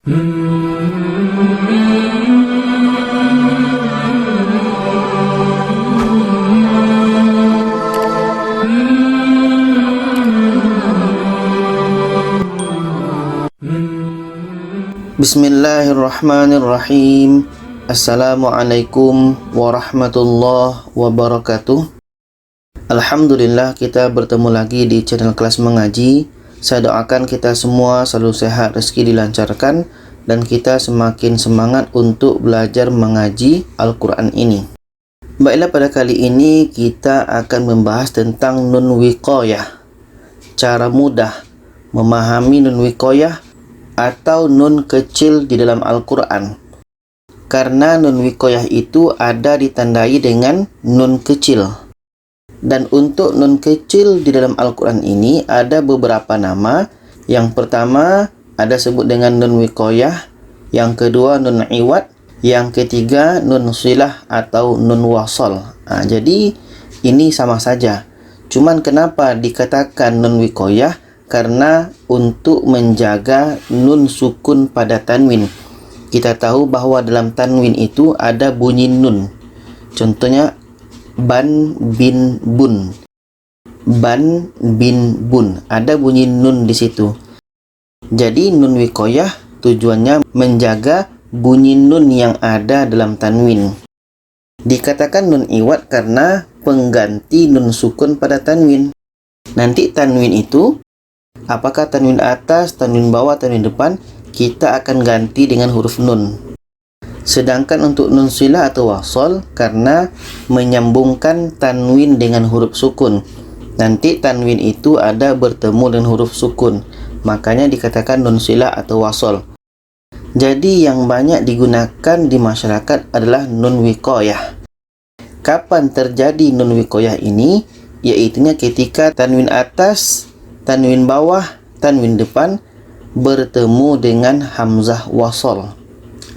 Bismillahirrahmanirrahim. Assalamualaikum warahmatullahi wabarakatuh. Alhamdulillah, kita bertemu lagi di channel kelas mengaji. Saya doakan kita semua selalu sehat, rezeki dilancarkan, dan kita semakin semangat untuk belajar mengaji Al-Quran ini. Baiklah, pada kali ini kita akan membahas tentang nun wiqayah. Cara mudah memahami nun wiqayah atau nun kecil di dalam Al-Quran. Karena nun wiqayah itu ada ditandai dengan nun kecil. Dan untuk nun kecil di dalam Al-Quran ini ada beberapa nama. Yang pertama ada sebut dengan nun wiqayah, yang kedua nun iwad, yang ketiga nun silah atau nun wasal. Jadi ini sama saja. Cuman kenapa dikatakan nun wiqayah? Karena untuk menjaga nun sukun pada tanwin. Kita tahu bahawa dalam tanwin itu ada bunyi nun. Contohnya ban, bin, bun. Ban, bin, bun. Ada bunyi nun di situ. Jadi nun wiqayah tujuannya menjaga bunyi nun yang ada dalam tanwin. Dikatakan nun iwad karena pengganti nun sukun pada tanwin. Nanti tanwin itu, apakah tanwin atas, tanwin bawah, tanwin depan, kita akan ganti dengan huruf nun. Sedangkan untuk nun silah atau wasal karena menyambungkan tanwin dengan huruf sukun. Nanti tanwin itu ada bertemu dengan huruf sukun. Makanya dikatakan nun silah atau wasal. Jadi yang banyak digunakan di masyarakat adalah nun wiqayah. Kapan terjadi nun wiqayah ini? Iaitunya ketika tanwin atas, tanwin bawah, tanwin depan bertemu dengan hamzah wasal.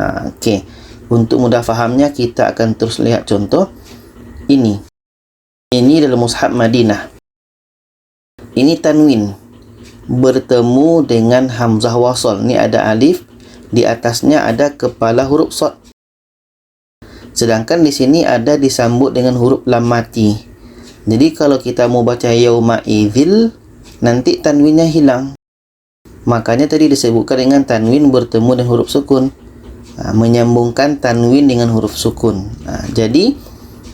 Okey. Untuk mudah fahamnya kita akan terus lihat contoh ini. Ini dalam mushaf Madinah. Ini tanwin bertemu dengan hamzah wasal. Ini ada alif, di atasnya ada kepala huruf shad. Sedangkan di sini ada disambut dengan huruf lam mati. Jadi kalau kita mau baca yauma idzil, nanti tanwinnya hilang. Makanya tadi disebutkan dengan tanwin bertemu dengan huruf sukun. Menyambungkan tanwin dengan huruf sukun. Jadi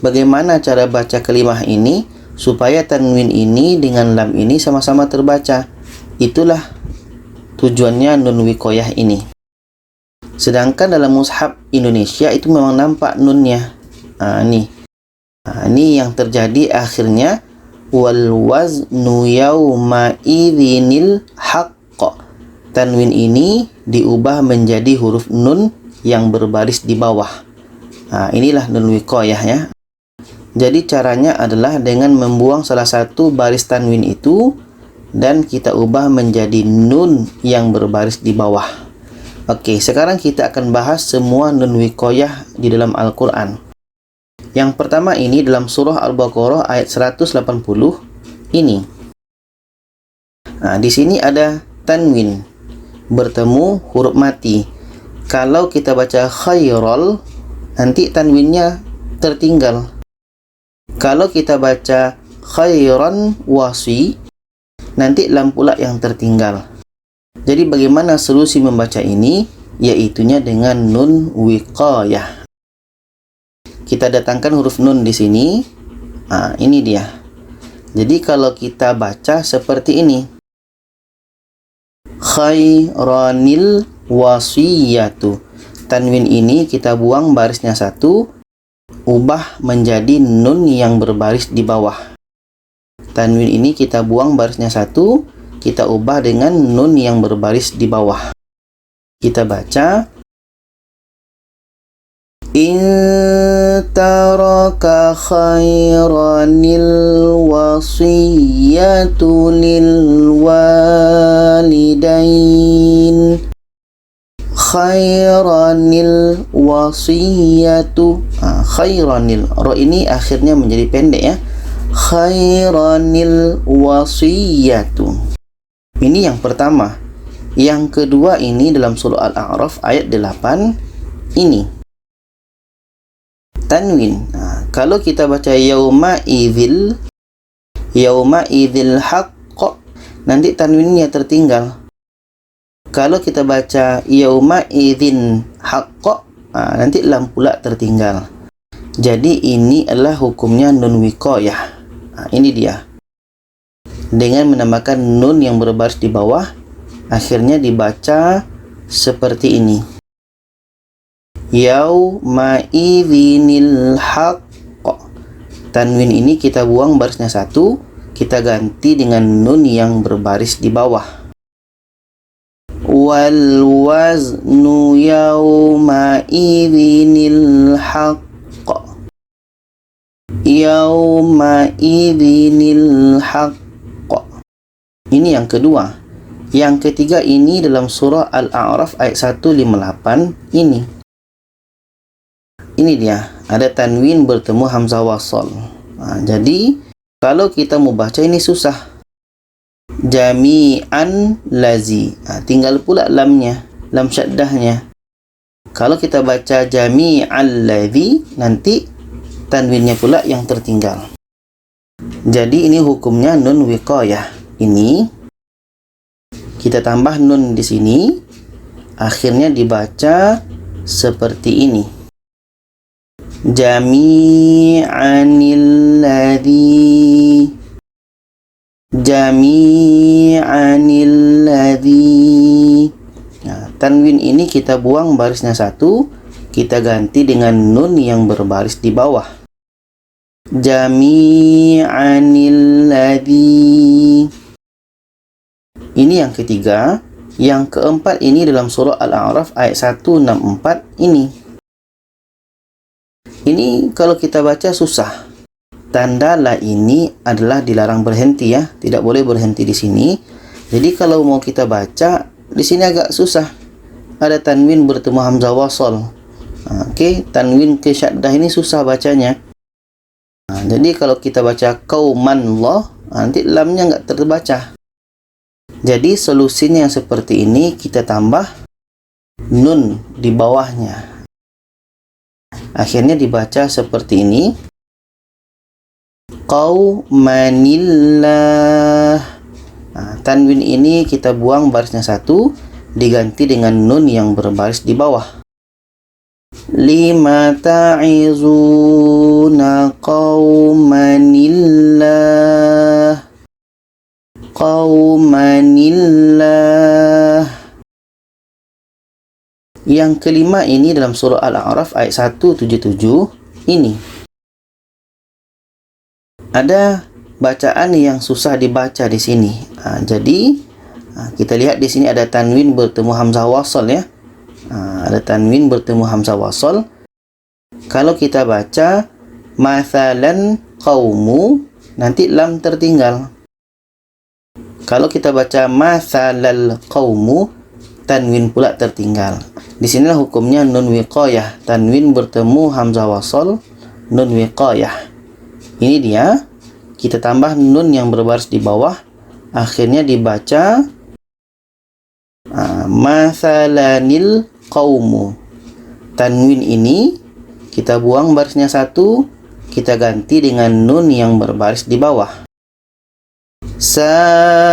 bagaimana cara baca kalimah ini supaya tanwin ini dengan lam ini sama-sama terbaca? Itulah tujuannya nun wiqayah ini. Sedangkan dalam mushaf Indonesia itu memang nampak nunnya. Ini yang terjadi akhirnya wal waznu yauma idzinil haqq. Tanwin ini diubah menjadi huruf nun yang berbaris di bawah. Inilah nun wiqayah ya. Jadi caranya adalah dengan membuang salah satu baris tanwin itu dan kita ubah menjadi nun yang berbaris di bawah. Okey, sekarang kita akan bahas semua nun wiqayah di dalam Al-Quran. Yang pertama ini dalam surah Al-Baqarah ayat 180 ini. Di sini ada tanwin bertemu huruf mati. Kalau kita baca khairal, nanti tanwinnya tertinggal. Kalau kita baca khairan wasi, nanti lam pula yang tertinggal. Jadi bagaimana solusi membaca ini? Iaitunya dengan nun wiqayah. Kita datangkan huruf nun di sini. Ini dia. Jadi kalau kita baca seperti ini. Khairanil wasiyatu. Tanwin ini kita buang barisnya satu, ubah menjadi nun yang berbaris di bawah. Tanwin ini kita buang barisnya satu, kita ubah dengan nun yang berbaris di bawah. Kita baca in taraka khairanil wasiyatu lil walidain. Khairanil wasiyatu. Khairanil, ro ini akhirnya menjadi pendek ya. Khairanil wasiyatu. Ini yang pertama. Yang kedua ini dalam surah Al-A'raf ayat 8 ini. Tanwin. Kalau kita baca yauma idzil haqq, nanti tanwinnya tertinggal. Kalau kita baca yauma idzin haqq, nanti lam pula tertinggal. Jadi ini adalah hukumnya nun wiqayah. Ini dia. Dengan menambahkan nun yang berbaris di bawah, akhirnya dibaca seperti ini. Yauma idzinil haqq. Tanwin ini kita buang barisnya satu, kita ganti dengan nun yang berbaris di bawah. Wal waznu yauma idzinil haqq. Yauma idzinil haqq. Ini yang kedua. Yang ketiga ini dalam surah Al-A'raf ayat 158 ini. Ini dia, ada tanwin bertemu hamzah wasal. Jadi kalau kita mau baca ini susah. Jami'an lazi. Tinggal pula lamnya, lam syaddahnya. Kalau kita baca jami'al ladzi, nanti tanwinnya pula yang tertinggal. Jadi ini hukumnya nun wiqayah. Ini kita tambah nun di sini, akhirnya dibaca seperti ini. Jami'anil ladzi. Tanwin ini kita buang barisnya satu, kita ganti dengan nun yang berbaris di bawah. Jami'anil ladzi. Ini yang ketiga. Yang keempat ini dalam surah Al-A'raf ayat 164 ini. Ini kalau kita baca susah. Tanda la ini adalah dilarang berhenti ya, tidak boleh berhenti di sini. Jadi kalau mau kita baca di sini agak susah. Ada tanwin bertemu hamzah wasal. Tanwin ke syaddah ini susah bacanya. Jadi kalau kita baca qaumanallah, nanti lamnya nggak terbaca. Jadi solusinya yang seperti ini, kita tambah nun di bawahnya. Akhirnya dibaca seperti ini. Qaumanillah. Tanwin ini kita buang barisnya satu, diganti dengan nun yang berbaris di bawah. Lima ta'izuna qaumanillah. Qaumanillah. Yang kelima ini dalam surah Al-A'raf ayat 177 ini. Ada bacaan yang susah dibaca di sini. Jadi kita lihat di sini ada tanwin bertemu hamzah wasal ya. Ada tanwin bertemu hamzah wasal. Kalau kita baca mathalan qaumu, nanti lam tertinggal. Kalau kita baca mathalal qaumu, tanwin pula tertinggal. Di sinilah hukumnya nun wiqayah. Tanwin bertemu hamzah wasal, nun wiqayah. Ini dia. Kita tambah nun yang berbaris di bawah, akhirnya dibaca mathalanil qaumu. Tanwin ini kita buang barisnya satu, kita ganti dengan nun yang berbaris di bawah. Sa'a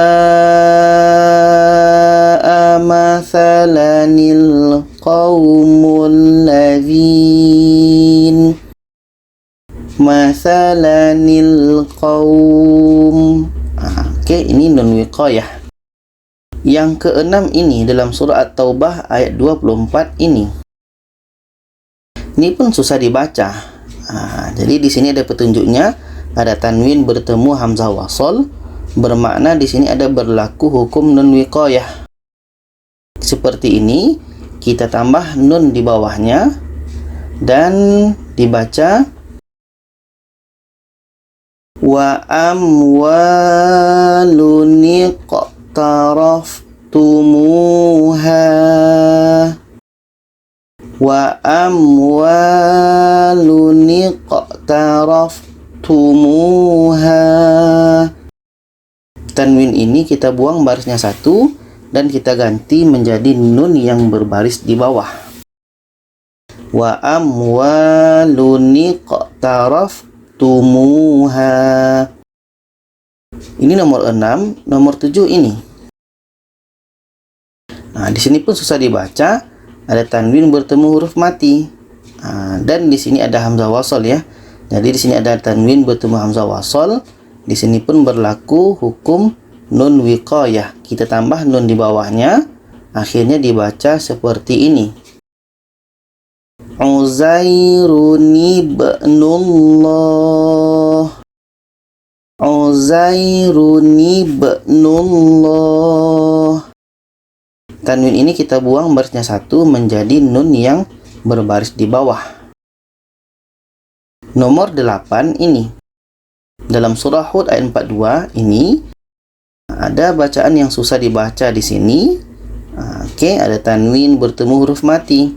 mathalanil qaumul ladzin. Mathalanil qaum. Ini nun wiqayah. Yang keenam ini dalam surah At-Taubah ayat 24 ini. Ini pun susah dibaca. Jadi di sini ada petunjuknya, ada tanwin bertemu hamzah wasal, bermakna di sini ada berlaku hukum nun wiqayah. Seperti ini, kita tambah nun di bawahnya dan dibaca wa amwalun iqtaraftumuha. Wa amwalun iqtaraftumuha. Tanwin ini kita buang barisnya satu, dan kita ganti menjadi nun yang berbaris di bawah. Wa amwalun iqtaraftumuha. Ini nomor 6, nomor 7 ini. Nah, di sini pun susah dibaca, ada tanwin bertemu huruf mati. Dan di sini ada hamzah wasal ya. Jadi di sini ada tanwin bertemu hamzah wasal. Di sini pun berlaku hukum nun wiqayah. Kita tambah nun di bawahnya, akhirnya dibaca seperti ini. Uzairun ibnullah. Uzairun ibnullah. Tanwin ini kita buang barisnya satu menjadi nun yang berbaris di bawah. Nomor 8 ini. Dalam surah Hud ayat 42 ini ada bacaan yang susah dibaca di sini. Ada tanwin bertemu huruf mati.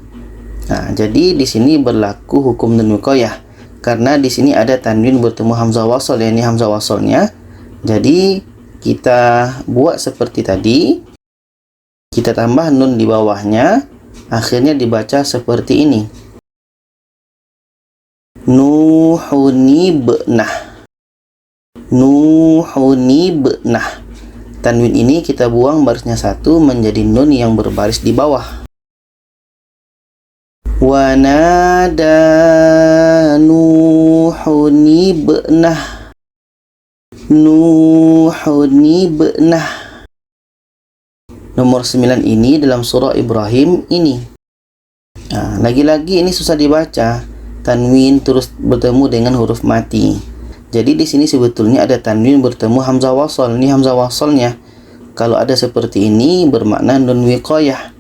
Jadi di sini berlaku hukum nun wiqayah karena di sini ada tanwin bertemu hamzah wasal, ini hamzah wasalnya. Jadi kita buat seperti tadi. Kita tambah nun di bawahnya, akhirnya dibaca seperti ini. Nuhunibnah. Nuhunibnah. Tanwin ini kita buang barisnya satu menjadi nun yang berbaris di bawah. Wa nada nuhunibnah. Nuhunibnah. Nomor 9 ini dalam surah Ibrahim ini. Lagi-lagi ini susah dibaca. Tanwin terus bertemu dengan huruf mati. Jadi di sini sebetulnya ada tanwin bertemu hamzah wasal. Ini hamzah wasalnya. Kalau ada seperti ini bermakna nun wiqayah.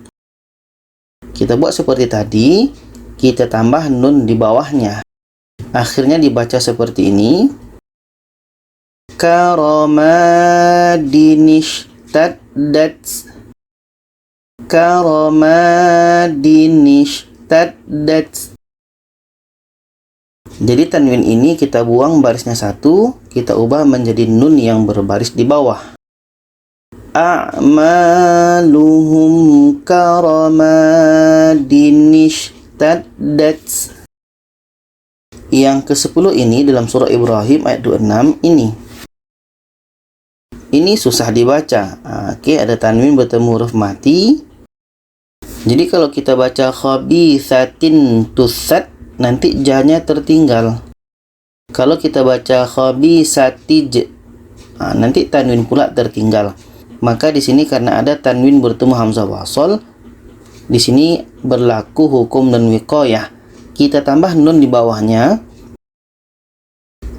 Kita buat seperti tadi, kita tambah nun di bawahnya. Akhirnya dibaca seperti ini. Karamadinishtadat. Karamadinishtadat. Jadi tanwin ini kita buang barisnya satu, kita ubah menjadi nun yang berbaris di bawah. A'maluhum karamadinishtadat. Yang ke-10 ini dalam surah Ibrahim ayat 26 ini. Ini susah dibaca. Ada tanwin bertemu huruf mati. Jadi kalau kita baca khabithatin tusat, nanti janya tertinggal. Kalau kita baca khabisatij, nanti tanwin pula tertinggal. Maka di sini karena ada tanwin bertemu hamzah wasal, di sini berlaku hukum nun wiqayah. Kita tambah nun di bawahnya.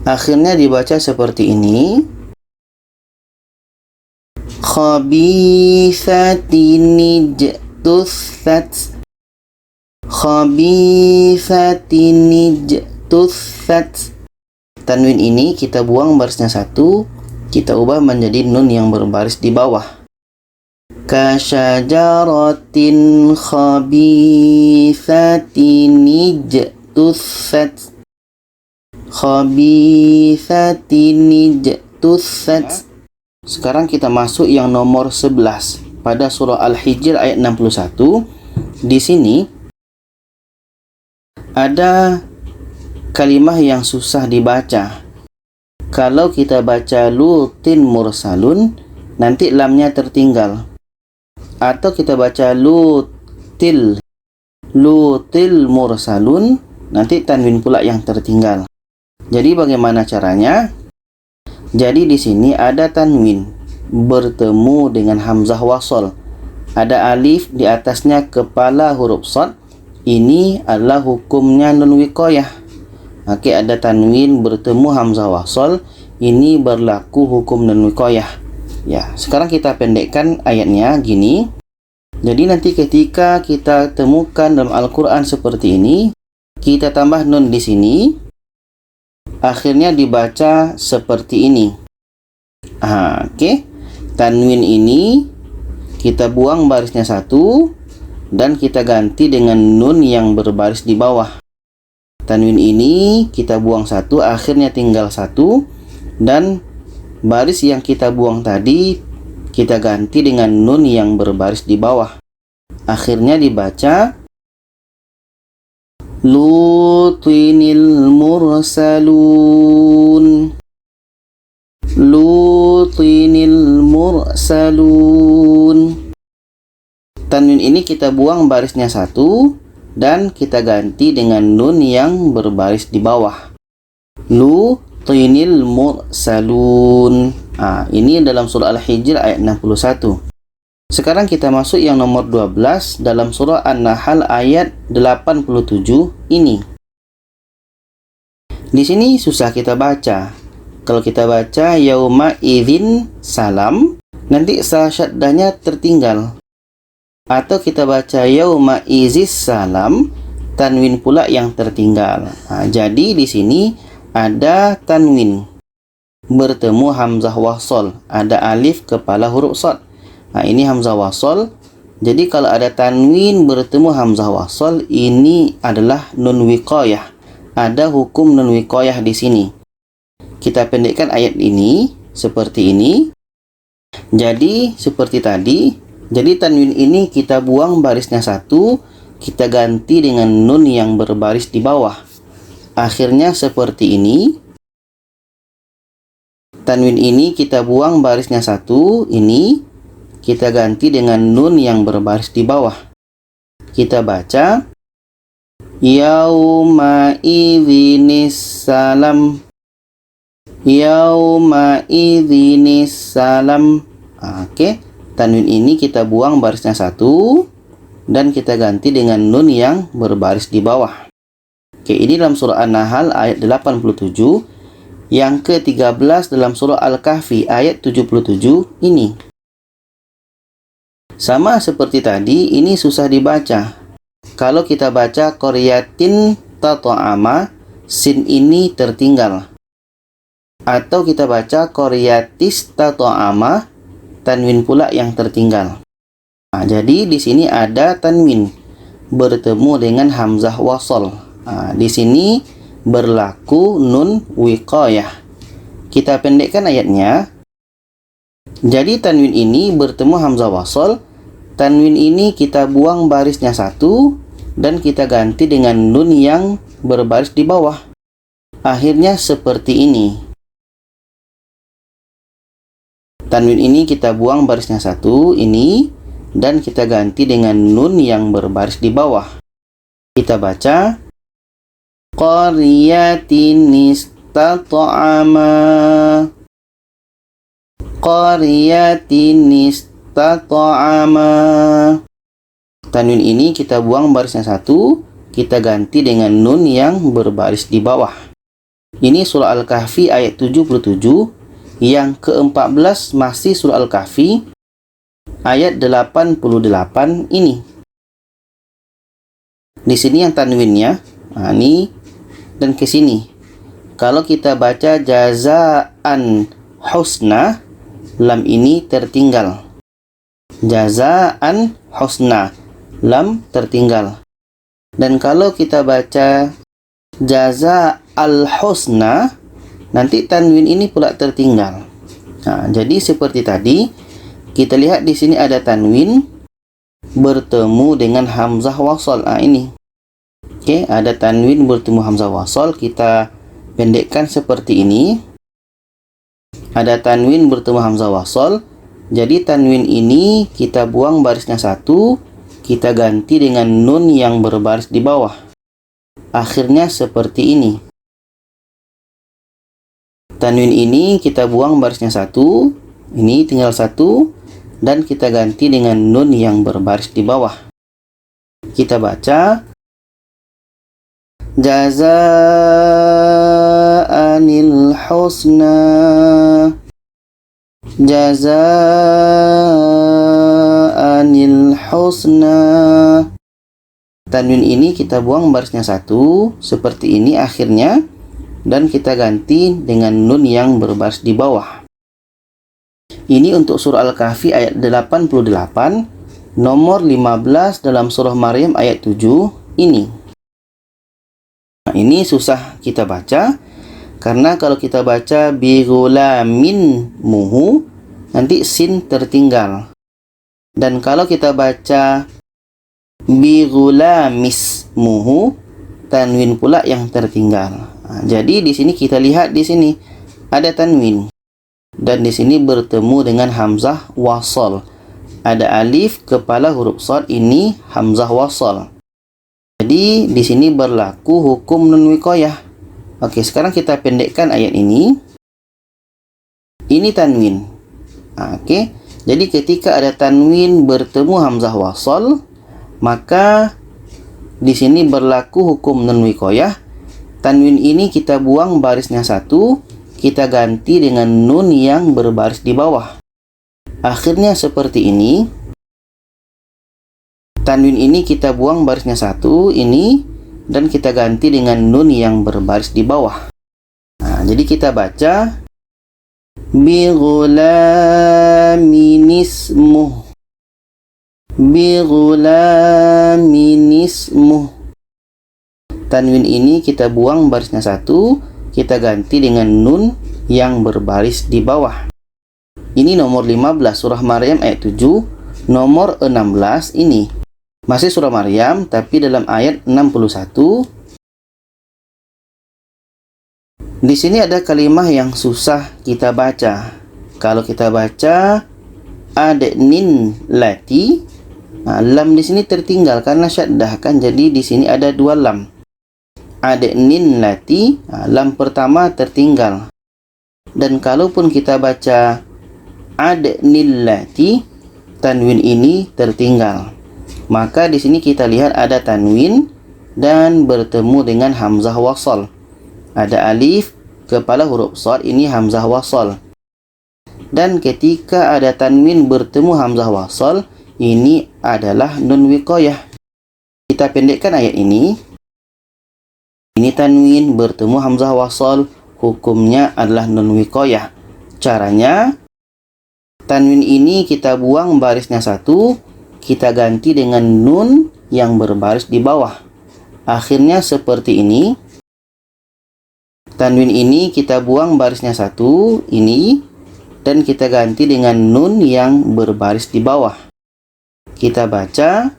Akhirnya dibaca seperti ini. Khabithatinij tusat. Khabithatinij tusat. Tanwin ini kita buang barisnya satu, kita ubah menjadi nun yang berbaris di bawah. Kasyajaratin khabithatinij tusat. Khabithatinij tusat. Sekarang kita masuk yang nomor 11 pada surah Al-Hijr ayat 61. Di sini ada kalimah yang susah dibaca. Kalau kita baca lutin mursalun, nanti lamnya tertinggal. Atau kita baca lutil mursalun, nanti tanwin pula yang tertinggal. Jadi bagaimana caranya? Jadi di sini ada tanwin bertemu dengan hamzah wasal. Ada alif di atasnya kepala huruf shad. Ini adalah hukumnya nun wiqayah. Ada tanwin bertemu hamzah wasal. Ini berlaku hukum nun wiqayah. Sekarang kita pendekkan ayatnya gini. Jadi nanti ketika kita temukan dalam Al-Quran seperti ini, kita tambah nun di sini. Akhirnya dibaca seperti ini. Tanwin ini kita buang barisnya satu dan kita ganti dengan nun yang berbaris di bawah. Tanwin ini kita buang satu, akhirnya tinggal satu, dan baris yang kita buang tadi Kita ganti dengan nun yang berbaris di bawah. Akhirnya dibaca Lutinil mursalun. Lutinil mursalun. Tanwin ini kita buang barisnya satu dan kita ganti dengan nun yang berbaris di bawah. Lutinil mursalun. Ini dalam surah Al-Hijr ayat 61. Sekarang kita masuk yang nomor 12 dalam surah An-Nahl ayat 87 ini. Di sini susah kita baca. Kalau kita baca yauma idzin salam, nanti syaddahnya tertinggal. Atau kita baca yauma izis salam, tanwin pula yang tertinggal. Jadi di sini ada tanwin bertemu hamzah wasol, ada alif kepala huruf shad. Ini hamzah wasol. Jadi kalau ada tanwin bertemu hamzah wasol, ini adalah nun wiqayah. Ada hukum nun wiqayah di sini. Kita pendekkan ayat ini seperti ini. Jadi seperti tadi. Jadi tanwin ini kita buang barisnya satu, kita ganti dengan nun yang berbaris di bawah. Akhirnya seperti ini. Tanwin ini kita buang barisnya satu, ini kita ganti dengan nun yang berbaris di bawah. Kita baca yauma idzinis salam. Yauma idzinis salam. Oke, tanwin ini kita buang barisnya satu dan kita ganti dengan nun yang berbaris di bawah. Oke, ini dalam surah An-Nahl ayat 87. Yang ke-13 dalam surah Al-Kahfi ayat 77 ini. Sama seperti tadi, ini susah dibaca. Kalau kita baca qaryatin tata'ama, sin ini tertinggal. Atau kita baca qaryatis tata'ama, tanwin pula yang tertinggal. Jadi di sini ada tanwin bertemu dengan hamzah wasol. Di sini berlaku nun wiqayah. Kita pendekkan ayatnya. Jadi tanwin ini bertemu hamzah wasol. Tanwin ini kita buang barisnya satu dan kita ganti dengan nun yang berbaris di bawah. Akhirnya seperti ini. Tanwin ini kita buang barisnya satu, ini, dan kita ganti dengan nun yang berbaris di bawah. Kita baca qaryatin istata'ama. Qaryatin istata'ama. Tanwin ini kita buang barisnya satu, kita ganti dengan nun yang berbaris di bawah. Ini surah Al-Kahfi ayat 77. Yang ke-14 masih surah Al-Kahfi ayat 88 ini. Di sini yang tanwinnya, ini dan ke sini. Kalau kita baca jazaan husna, lam ini tertinggal. Jazaan husna, lam tertinggal. Dan kalau kita baca jaza al husna, nanti tanwin ini pula tertinggal. Jadi seperti tadi, kita lihat di sini ada tanwin bertemu dengan hamzah wasol. Ini. Oke, ada tanwin bertemu hamzah wasol. Kita pendekkan seperti ini. Ada tanwin bertemu hamzah wasol. Jadi tanwin ini kita buang barisnya satu, kita ganti dengan nun yang berbaris di bawah. Akhirnya seperti ini. Tanwin ini kita buang barisnya satu, ini tinggal satu, dan kita ganti dengan nun yang berbaris di bawah. Kita baca jazaanil husna. Jazaanil husna. Tanwin ini kita buang barisnya satu, seperti ini akhirnya, dan kita ganti dengan nun yang berbaris di bawah. Ini untuk surah Al-Kahfi ayat 88, nomor 15 dalam surah Maryam ayat 7 ini. Ini susah kita baca, karena kalau kita baca bi ghulamin muhu, nanti sin tertinggal. Dan kalau kita baca bi ghulamismuhu, tanwin pula yang tertinggal. Jadi di sini kita lihat di sini ada tanwin dan di sini bertemu dengan hamzah wasal. Ada alif kepala huruf shad, ini hamzah wasal. Jadi di sini berlaku hukum nun wiqayah. Oke, sekarang kita pendekkan ayat ini. Ini tanwin. Oke. Jadi ketika ada tanwin bertemu hamzah wasal, maka di sini berlaku hukum nun wiqayah. Tanwin ini kita buang barisnya satu, kita ganti dengan nun yang berbaris di bawah. Akhirnya seperti ini. Tanwin ini kita buang barisnya satu, ini, dan kita ganti dengan nun yang berbaris di bawah. Nah, jadi kita baca bi ghulaminismuh, bi ghulaminismuh. Tanwin ini kita buang barisnya satu, kita ganti dengan nun yang berbaris di bawah. Ini nomor 15 surah Maryam ayat 7. Nomor 16 ini masih surah Maryam tapi dalam ayat 61. Di sini ada kalimat yang susah kita baca. Kalau kita baca adnin lati, lam di sini tertinggal karena syaddah kan. Jadi di sini ada dua lam. Adnin lati, lam pertama tertinggal. Dan kalaupun kita baca adnil lati, tanwin ini tertinggal. Maka di sini kita lihat ada tanwin dan bertemu dengan hamzah wasal. Ada alif kepala huruf shad, ini hamzah wasal. Dan ketika ada tanwin bertemu hamzah wasal, ini adalah nun wiqayah. Kita pendekkan ayat ini. Ini tanwin bertemu hamzah wasal, hukumnya adalah nun wiqayah. Caranya, tanwin ini kita buang barisnya satu, kita ganti dengan nun yang berbaris di bawah. Akhirnya seperti ini. Tanwin ini kita buang barisnya satu, ini, dan kita ganti dengan nun yang berbaris di bawah. Kita baca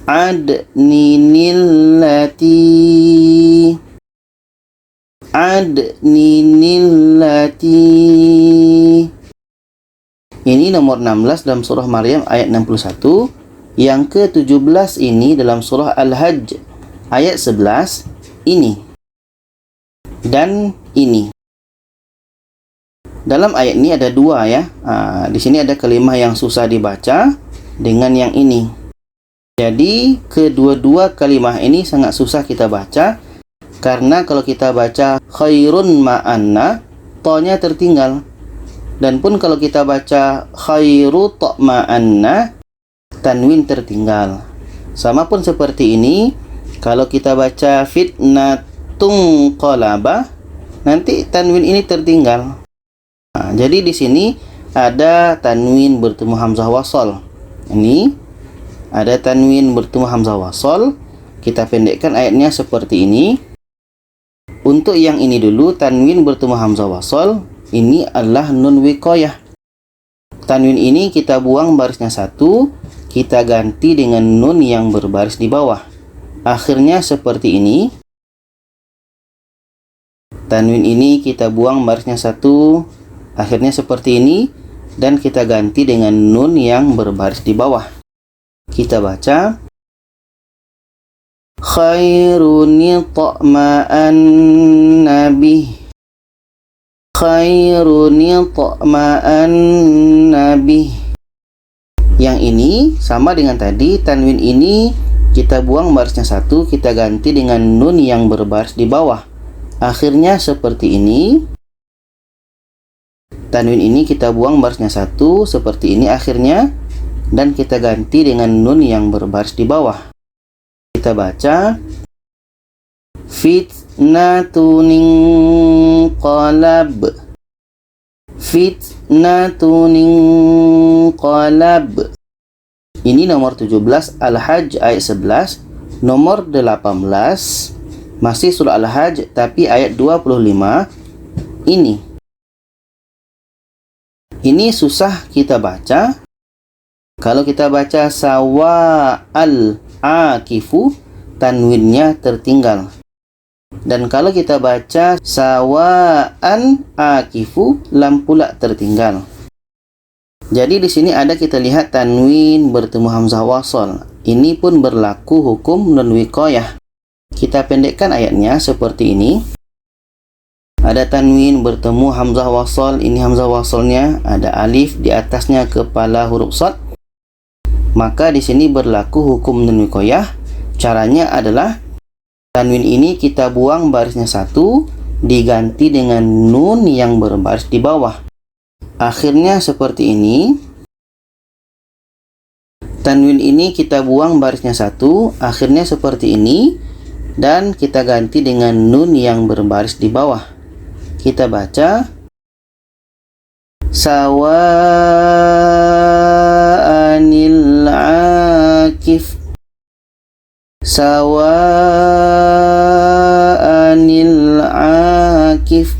adninil lati, adninil lati. Ini nomor 16 dalam surah Maryam ayat 61. Yang ke-17 ini dalam surah Al-Hajj ayat 11 ini. Dan ini. Dalam ayat ini ada dua ya. Di sini ada kalimat yang susah dibaca dengan yang ini. Jadi kedua-dua kalimat ini sangat susah kita baca karena kalau kita baca khairun ma'anna, to-nya tertinggal. Dan pun kalau kita baca khairu ta'ma'anna, tanwin tertinggal. Sama pun seperti ini, kalau kita baca fitnatung qalaba, nanti tanwin ini tertinggal. Jadi di sini ada tanwin bertemu hamzah wasal. Ini ada tanwin bertemu hamzah wasal. Kita pendekkan ayatnya seperti ini. Untuk yang ini dulu, tanwin bertemu hamzah wasal, ini adalah nun wiqayah. Tanwin ini kita buang barisnya satu, kita ganti dengan nun yang berbaris di bawah. Akhirnya seperti ini. Tanwin ini kita buang barisnya satu, akhirnya seperti ini, dan kita ganti dengan nun yang berbaris di bawah. Kita baca khairuni ta'ma'anna bih, khairuni ta'ma'anna bih. Yang ini sama dengan tadi, tanwin ini kita buang barisnya satu, kita ganti dengan nun yang berbaris di bawah. Akhirnya seperti ini. Tanwin ini kita buang barisnya satu, seperti ini akhirnya, dan kita ganti dengan nun yang berbaris di bawah. Kita baca fitnatun inqalab, fitnatun inqalab. Ini nomor 17 Al-Hajj ayat 11. Nomor 18 masih surah Al-Hajj tapi ayat 25 ini. Ini susah kita baca. Kalau kita baca sawa'al akifu, tanwinnya tertinggal. Dan kalau kita baca sawa'an akifu, lam pula tertinggal. Jadi di sini ada kita lihat tanwin bertemu hamzah wasal. Ini pun berlaku hukum nun wiqayah. Kita pendekkan ayatnya seperti ini. Ada tanwin bertemu hamzah wasal. Ini hamzah wasalnya ada alif di atasnya kepala huruf shad. Maka di sini berlaku hukum nun wiqayah. Caranya adalah tanwin ini kita buang barisnya satu, diganti dengan nun yang berbaris di bawah. Akhirnya seperti ini. Tanwin ini kita buang barisnya satu, akhirnya seperti ini. Dan kita ganti dengan nun yang berbaris di bawah. Kita baca sawa'anil akif. Sawa'anil akif.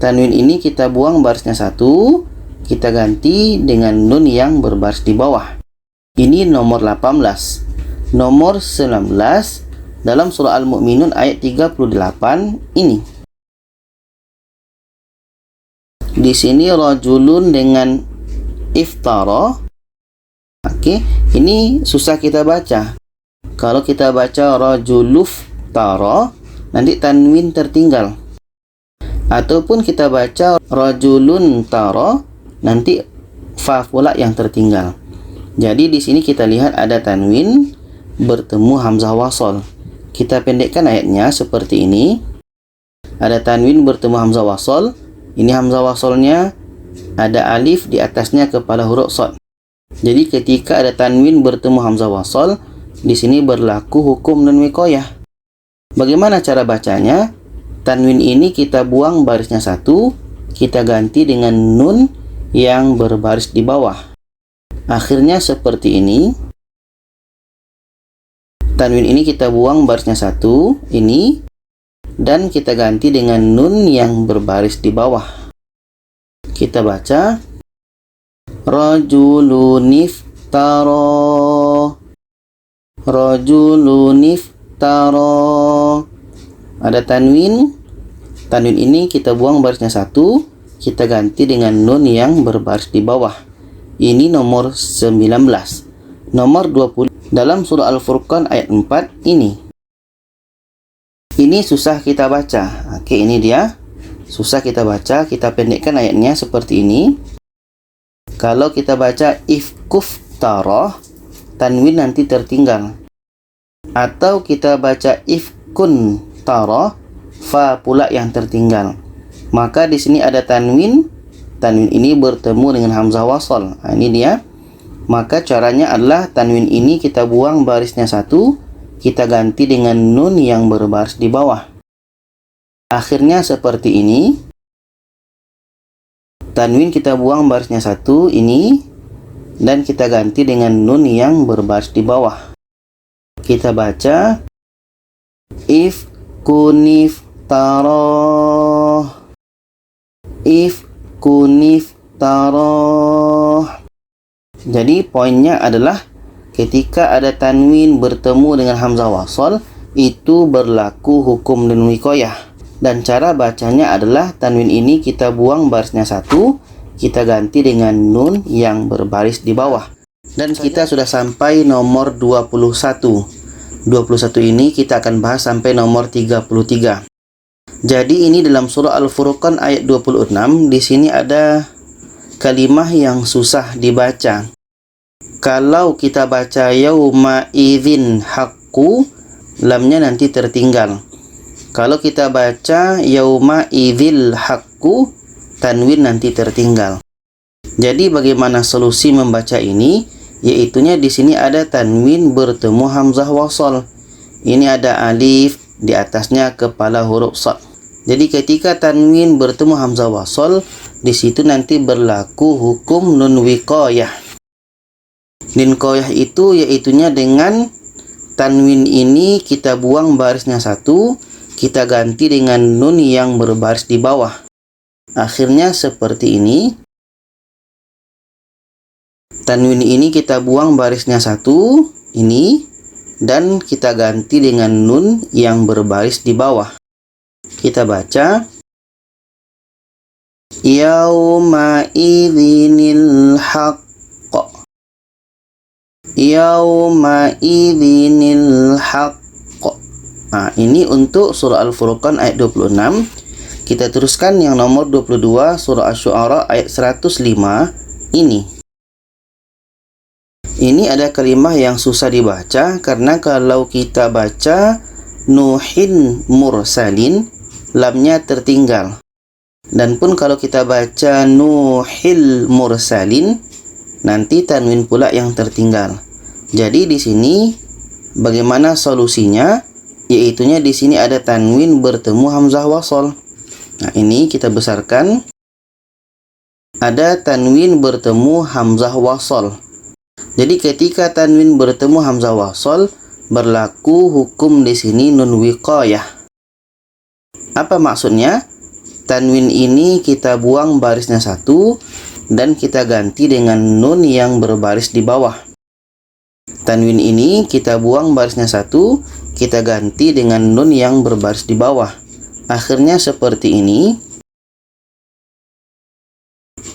Tanwin ini kita buang barisnya satu, kita ganti dengan nun yang berbaris di bawah. Ini nomor 18. Nomor 19 dalam surah Al-Mu'minun ayat 38 ini. Di sini rajulun dengan iftara. Oke, ini susah kita baca. Kalau kita baca rajuluf tara, nanti tanwin tertinggal. Ataupun kita baca rajulun tara, nanti fa pula yang tertinggal. Jadi di sini kita lihat ada tanwin bertemu hamzah wasal. Kita pendekkan ayatnya seperti ini. Ada tanwin bertemu hamzah wasal. Ini hamzah wasalnya ada alif di atasnya kepala huruf shad. Jadi ketika ada tanwin bertemu hamzah wasal, di sini berlaku hukum nun wiqayah. Bagaimana cara bacanya? Tanwin ini kita buang barisnya satu, kita ganti dengan nun yang berbaris di bawah. Akhirnya seperti ini. Tanwin ini kita buang barisnya satu, ini, dan kita ganti dengan nun yang berbaris di bawah. Kita baca rajulun iftara. Rajulun iftara. Ada tanwin. Tanwin ini kita buang barisnya satu, kita ganti dengan nun yang berbaris di bawah. Ini nomor 19. Nomor 20 dalam surah Al-Furqan ayat 4 ini. Ini susah kita baca. Oke, ini dia. Susah kita baca. Kita pendekkan ayatnya seperti ini. Kalau kita baca ifkuf taroh, tanwin nanti tertinggal. Atau kita baca ifkun taroh, fa pula yang tertinggal. Maka di sini ada tanwin. Tanwin ini bertemu dengan hamzah wasal. Nah, ini dia. Maka caranya adalah tanwin ini kita buang barisnya satu, kita ganti dengan nun yang berbaris di bawah. Akhirnya seperti ini. Tanwin kita buang barisnya satu, ini, dan kita ganti dengan nun yang berbaris di bawah. Kita baca if kunif taroh. If kunif taroh. Jadi poinnya adalah ketika ada tanwin bertemu dengan hamzah wasal, itu berlaku hukum nun wiqayah. Dan cara bacanya adalah tanwin ini kita buang barisnya satu, kita ganti dengan nun yang berbaris di bawah. Dan kita sudah sampai nomor 21. 21 ini kita akan bahas sampai nomor 33. Jadi ini dalam surah Al-Furqan ayat 26. Di sini ada kalimah yang susah dibaca. Kalau kita baca yauma idzin haqqu, lamnya nanti tertinggal. Kalau kita baca yauma idzil haqqu, tanwin nanti tertinggal. Jadi bagaimana solusi membaca ini? Yaitunya di sini ada tanwin bertemu hamzah wasal. Ini ada alif di atasnya kepala huruf shad. Jadi ketika tanwin bertemu hamzah wasal, di situ nanti berlaku hukum nun wiqayah. Nun wiqayah itu yaitunya dengan tanwin ini kita buang barisnya satu, kita ganti dengan nun yang berbaris di bawah. Akhirnya seperti ini. Tanwin ini kita buang barisnya satu, ini, dan kita ganti dengan nun yang berbaris di bawah. Kita baca yauma idzinil haqq. Yauma idzinil haqq. Nah, ini untuk surah Al-Furqan ayat 26. Kita teruskan yang nomor 22 surah Asy-Syu'ara ayat 105 ini. Ini ada kalimat yang susah dibaca karena kalau kita baca Nuhin mursalin, lamnya tertinggal. Dan pun kalau kita baca Nuhil mursalin, nanti tanwin pula yang tertinggal. Jadi di sini bagaimana solusinya? Yaitunya di sini ada tanwin bertemu hamzah wasol. Nah, ini kita besarkan. Ada tanwin bertemu hamzah wasol. Jadi ketika tanwin bertemu hamzah wasol, berlaku hukum di sini nun wiqayah. Apa maksudnya? Tanwin ini kita buang barisnya satu dan kita ganti dengan nun yang berbaris di bawah. Tanwin ini kita buang barisnya satu, kita ganti dengan nun yang berbaris di bawah. Akhirnya seperti ini.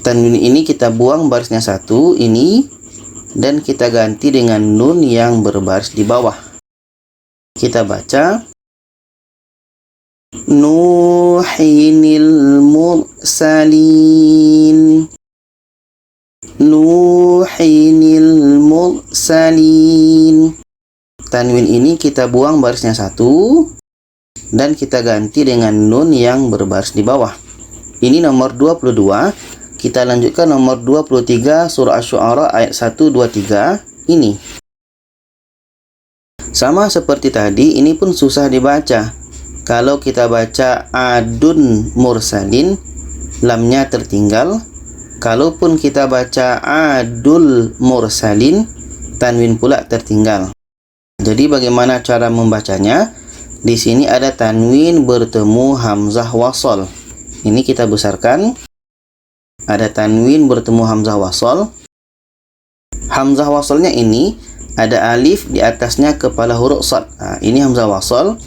Tanwin ini kita buang barisnya satu, ini, dan kita ganti dengan nun yang berbaris di bawah. Kita baca Nuhinil mursalin. Nuhinil mursalin. Tanwin ini kita buang barisnya satu dan kita ganti dengan nun yang berbaris di bawah. Ini nomor 22. Kita lanjutkan nomor 23 surah Asy-Syu'ara ayat 1, 2, 3 ini. Sama seperti tadi, ini pun susah dibaca. Kalau kita baca adun mursalin, lamnya tertinggal. Kalaupun kita baca adul mursalin, tanwin pula tertinggal. Jadi bagaimana cara membacanya? Di sini ada tanwin bertemu hamzah wasol. Ini kita besarkan. Ada tanwin bertemu hamzah wasol. Hamzah wasolnya ini ada alif di atasnya kepala huruf shad. Nah, ini hamzah wasol.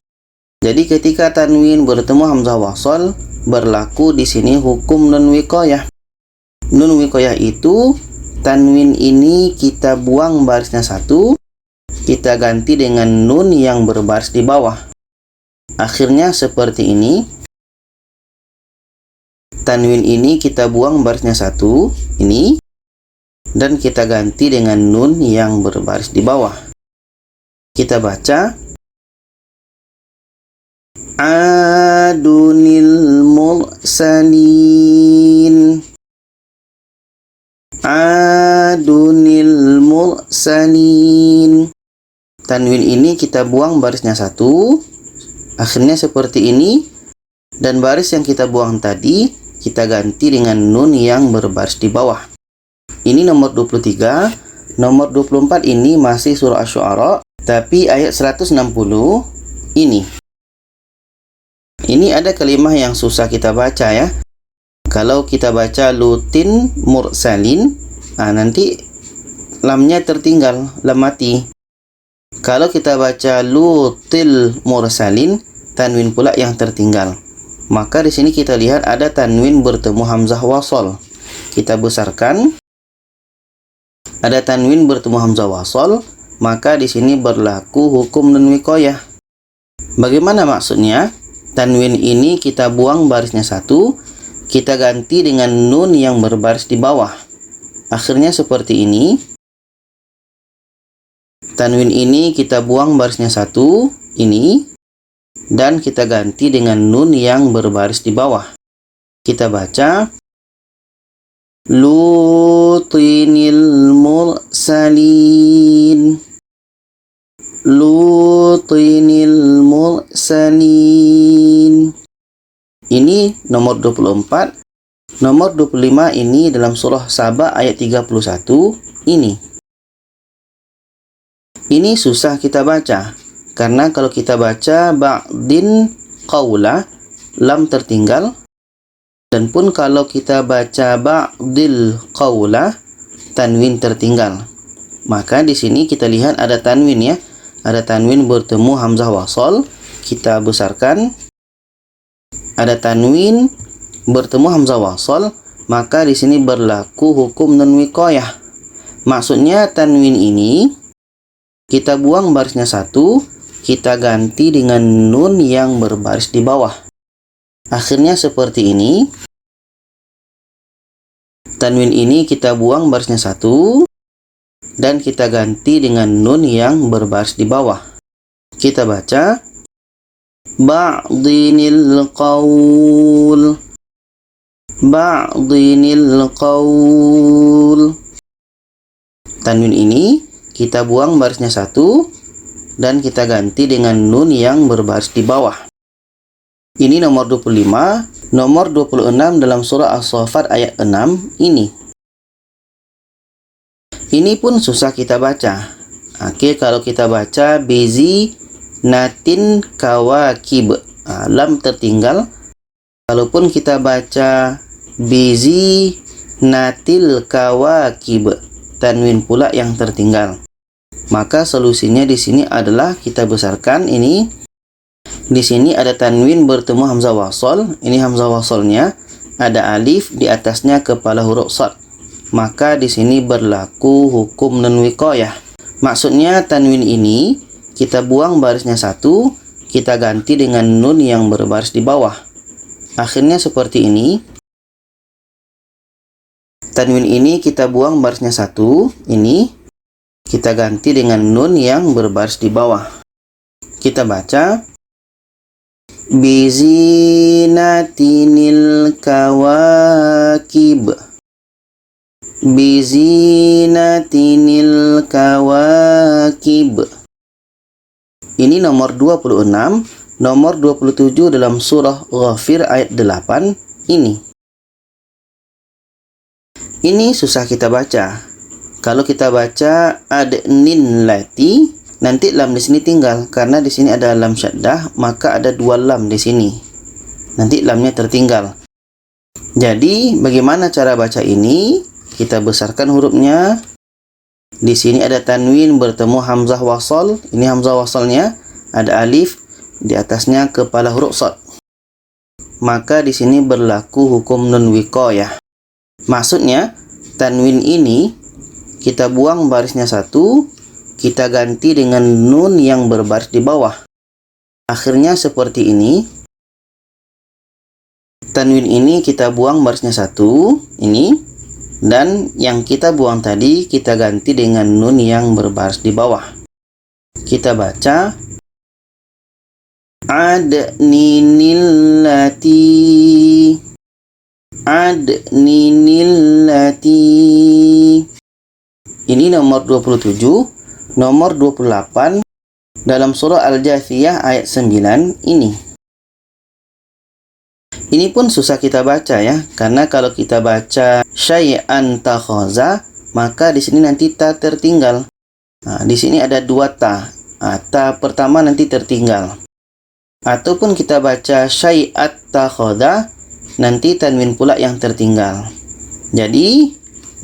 Jadi ketika tanwin bertemu hamzah wasol, berlaku di sini hukum nun wiqayah. Nun wiqayah itu tanwin ini kita buang barisnya satu, kita ganti dengan nun yang berbaris di bawah. Akhirnya seperti ini. Tanwin ini kita buang barisnya satu, ini, dan kita ganti dengan nun yang berbaris di bawah. Kita baca adunil mursalin. Adunil mursalin. Tanwin ini kita buang barisnya satu, akhirnya seperti ini, dan baris yang kita buang tadi kita ganti dengan nun yang berbaris di bawah. Ini nomor 23. Nomor 24 ini masih surah Asy-Syu'ara, tapi ayat 160 ini. Ini ada kalimat yang susah kita baca ya. Kalau kita baca lutin mursalin, nanti lamnya tertinggal, lam mati. Kalau kita baca lutil mursalin, tanwin pula yang tertinggal. Maka di sini kita lihat ada tanwin bertemu hamzah wasol. Kita besarkan. Ada tanwin bertemu hamzah wasol, maka di sini berlaku hukum nun wiqayah. Bagaimana maksudnya? Tanwin ini kita buang barisnya satu, kita ganti dengan nun yang berbaris di bawah. Akhirnya seperti ini. Tanwin ini kita buang barisnya satu, ini, dan kita ganti dengan nun yang berbaris di bawah. Kita baca lutinil mursalin. Lutinil mursalin. Ini nomor 24. Nomor 25 ini dalam surah Saba ayat 31 ini. Ini susah kita baca. Karena kalau kita baca ba'din qawla, lam tertinggal. Dan pun kalau kita baca ba'dil qawla, tanwin tertinggal. Maka di sini kita lihat ada tanwin ya. Ada tanwin bertemu hamzah wasol, kita besarkan. Ada tanwin bertemu hamzah wasol, maka di sini berlaku hukum nun wiqayah. Maksudnya tanwin ini kita buang barisnya satu, kita ganti dengan nun yang berbaris di bawah. Akhirnya seperti ini. Tanwin ini kita buang barisnya satu dan kita ganti dengan nun yang berbaris di bawah. Kita baca ba'dinil qaul, ba'dinil qaul. Tanwin ini kita buang barisnya satu dan kita ganti dengan nun yang berbaris di bawah. Ini nomor 25, nomor 26 dalam surah As-Saffat ayat 6 ini. Ini pun susah kita baca. Oke, kalau kita baca bezi natin kawakib, lam tertinggal. Kalaupun kita baca bezi natil kawakib, tanwin pula yang tertinggal. Maka solusinya di sini adalah kita besarkan ini. Di sini ada tanwin bertemu hamzah wasol. Ini hamzah wasolnya, ada alif di atasnya kepala huruf shad. Maka di sini berlaku hukum nun wiqayah. Maksudnya tanwin ini kita buang barisnya satu, kita ganti dengan nun yang berbaris di bawah. Akhirnya seperti ini. Tanwin ini kita buang barisnya satu, ini kita ganti dengan nun yang berbaris di bawah. Kita baca bizinatinil kawakib, bizinatinil kawakib. Ini nomor 26, nomor 27 dalam surah Ghafir ayat 8 ini. Ini susah kita baca. Kalau kita baca adnin lati, nanti lam di sini tinggal karena di sini ada lam syaddah, maka ada dua lam di sini. Nanti lamnya tertinggal. Jadi bagaimana cara baca ini? Kita besarkan hurufnya. Di sini ada tanwin bertemu hamzah wasal. Ini hamzah wasalnya, ada alif di atasnya kepala huruf shad. Maka di sini berlaku hukum nun wiqayah. Maksudnya tanwin ini kita buang barisnya satu, kita ganti dengan nun yang berbaris di bawah. Akhirnya seperti ini. Tanwin ini kita buang barisnya satu, ini. Dan yang kita buang tadi kita ganti dengan nun yang berbaris di bawah. Kita baca adninillati, adninillati. Ini nomor 27, nomor 28 dalam surah Al-Jathiyah ayat 9 ini. Ini pun susah kita baca ya, karena kalau kita baca syai'an takhaza, maka di sini nanti ta tertinggal. Nah, di sini ada dua ta. Ta pertama nanti tertinggal. Ataupun kita baca syai'at takhaza, nanti tanwin pula yang tertinggal. Jadi,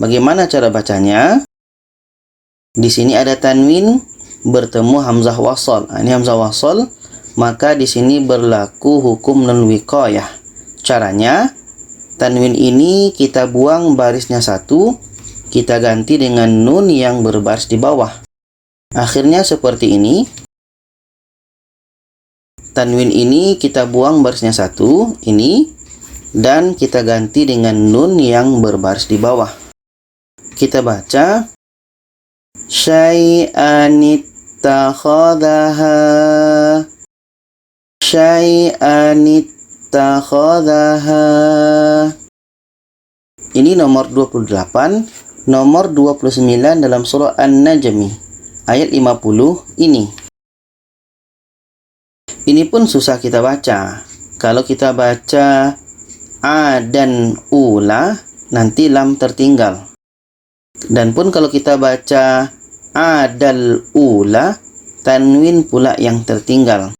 bagaimana cara bacanya? Di sini ada tanwin bertemu hamzah wasal. Ini hamzah wasal, maka di sini berlaku hukum nun wiqayah. Caranya, tanwin ini kita buang barisnya satu, kita ganti dengan nun yang berbaris di bawah. Akhirnya seperti ini. Tanwin ini kita buang barisnya satu, ini, dan kita ganti dengan nun yang berbaris di bawah. Kita baca syai'anittakhadhaha, syai'anittakhadhaha. Ini nomor 28, nomor 29 dalam surah An-Najmi ayat 50 ini. Ini pun susah kita baca. Kalau kita baca a dan ula, nanti lam tertinggal. Dan pun kalau kita baca adal ula, tanwin pula yang tertinggal.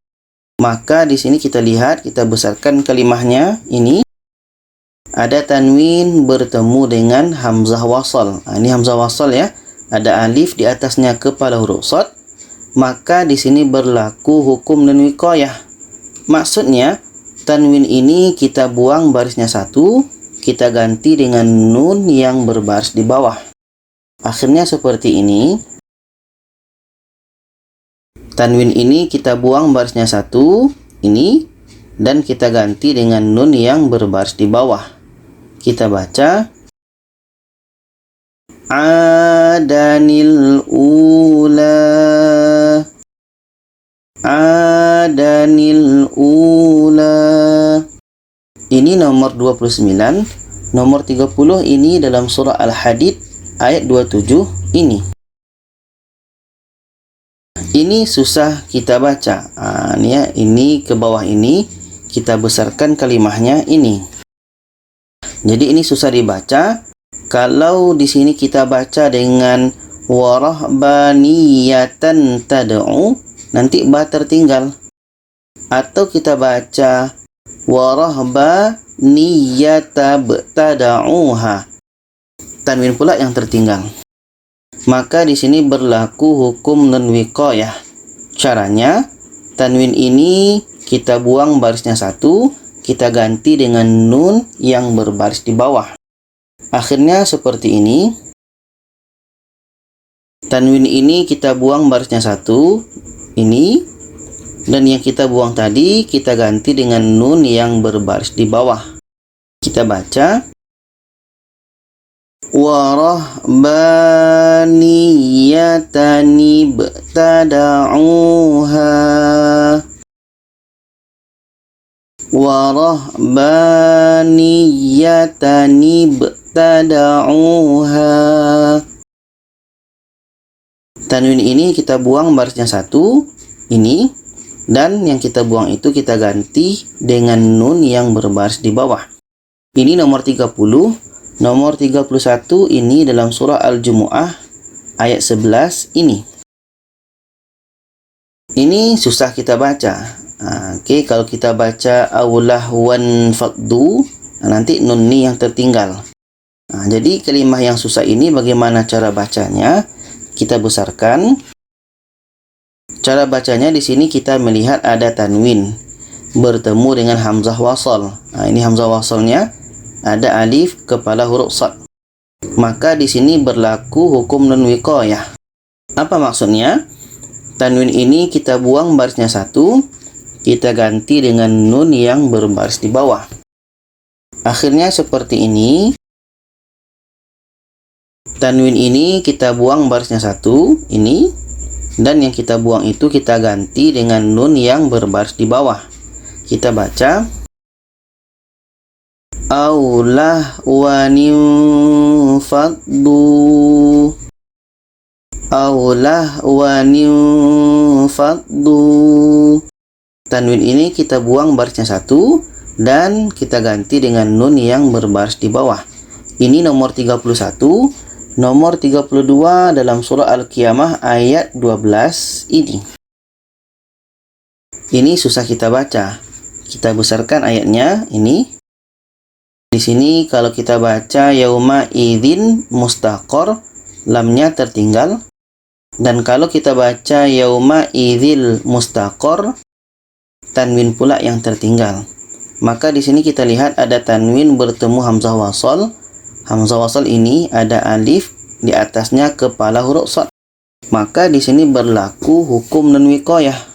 Maka di sini kita lihat, kita besarkan kalimahnya ini. ada tanwin bertemu dengan hamzah wasal. Ini hamzah wasal ya. Ada alif di atasnya kepala huruf shad. Maka di sini berlaku hukum nun wiqayah. Maksudnya, tanwin ini kita buang barisnya satu, kita ganti dengan nun yang berbaris di bawah. Akhirnya seperti ini. Tanwin ini kita buang barisnya satu, ini, dan kita ganti dengan nun yang berbaris di bawah. Kita baca adanil ula, adanil ula. Ini nomor 29. Nomor 30 ini dalam surah Al-Hadid ayat 27 ini. Ini susah kita baca. Ini ya, ini ke bawah ini kita besarkan kalimahnya ini. Jadi ini susah dibaca. Kalau di sini kita baca dengan warahbaniyatan tad'u, nanti ba tertinggal. Atau kita baca warahbaniyata tad'uha, tanwin pula yang tertinggal. Maka di sini berlaku hukum nun wiqayah. Caranya, tanwin ini kita buang barisnya satu, kita ganti dengan nun yang berbaris di bawah. Akhirnya seperti ini. Tanwin ini kita buang barisnya satu, ini, dan yang kita buang tadi kita ganti dengan nun yang berbaris di bawah. Kita baca warahbaniyatani btada'uha, warahbaniyatani btada'uha. Tanwin ini kita buang barisnya satu, ini, dan yang kita buang itu kita ganti dengan nun yang berbaris di bawah. Ini nomor 30. Nomor 31 ini dalam surah Al-Jumu'ah ayat 11 ini. Ini susah kita baca. Oke, kalau kita baca awlah wan faqdu, nanti nun ni yang tertinggal. Jadi kalimah yang susah ini bagaimana cara bacanya? Kita besarkan. Cara bacanya di sini kita melihat ada tanwin bertemu dengan hamzah wasal. Ini hamzah wasalnya. Ada alif kepala huruf shad. Maka di sini berlaku hukum nun wiqayah. Apa maksudnya? Tanwin ini kita buang barisnya satu, kita ganti dengan nun yang berbaris di bawah. Akhirnya seperti ini. Tanwin ini kita buang barisnya satu, ini, dan yang kita buang itu kita ganti dengan nun yang berbaris di bawah. Kita baca aulah wanim faqdu, aulah wanim faqdu. Tanwin ini kita buang barisnya satu dan kita ganti dengan nun yang berbaris di bawah. Ini nomor 31. Nomor 32 dalam surah Al-Qiyamah ayat 12 ini. Ini susah kita baca. Kita besarkan ayatnya ini. Di sini kalau kita baca yauma idzin mustaqor, lamnya tertinggal. Dan kalau kita baca yauma idzil mustaqor, tanwin pula yang tertinggal. Maka di sini kita lihat ada tanwin bertemu hamzah wasal. Hamzah wasal ini ada alif di atasnya kepala huruf shad. Maka di sini berlaku hukum nun wiqayah.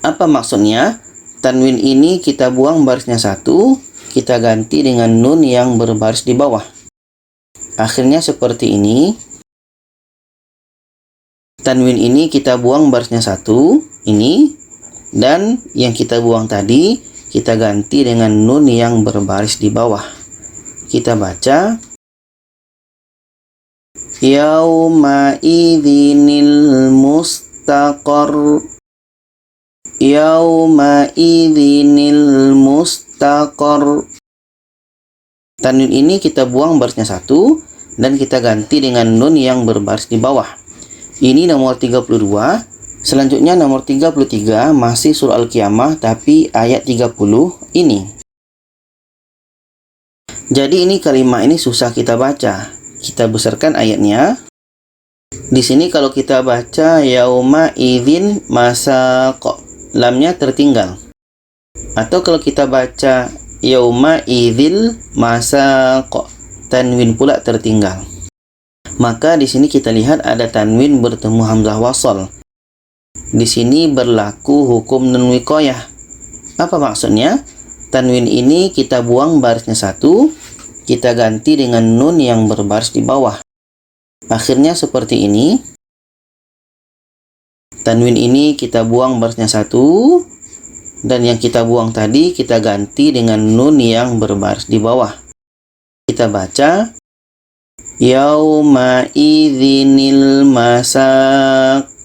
Apa maksudnya? Tanwin ini kita buang barisnya satu, kita ganti dengan nun yang berbaris di bawah. Akhirnya seperti ini. Tanwin ini kita buang barisnya satu, ini, dan yang kita buang tadi kita ganti dengan nun yang berbaris di bawah. Kita baca yauma idzinil mustaqar, yauma idzinil mustaqar. Tanwin ini kita buang barisnya satu dan kita ganti dengan nun yang berbaris di bawah. Ini nomor 32. Selanjutnya nomor 33 masih surah Al-Qiyamah tapi ayat 30 ini. Jadi ini kalimat ini susah kita baca. Kita besarkan ayatnya. Di sini kalau kita baca yauma idzin masaq, lamnya tertinggal. Atau kalau kita baca yauma idzil masaq, tanwin pula tertinggal. Maka di sini kita lihat ada tanwin bertemu hamzah wasal. Di sini berlaku hukum nun wiqayah. Apa maksudnya? Tanwin ini kita buang barisnya satu, kita ganti dengan nun yang berbaris di bawah. Akhirnya seperti ini. Tanwin ini kita buang barisnya satu, dan yang kita buang tadi kita ganti dengan nun yang berbaris di bawah. Kita baca yauma idzinil masaq.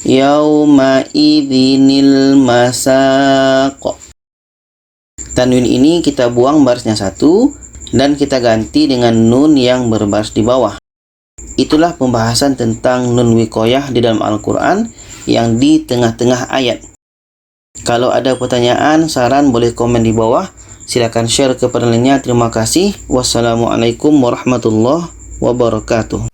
Yauma idzinil masaq. Tanwin ini kita buang barisnya satu dan kita ganti dengan nun yang berbaris di bawah. Itulah pembahasan tentang nun wiqayah di dalam Al-Quran yang di tengah-tengah ayat. Kalau ada pertanyaan, saran, boleh komen di bawah. Silakan share kepada lainnya. Terima kasih. Wassalamualaikum warahmatullahi wabarakatuh.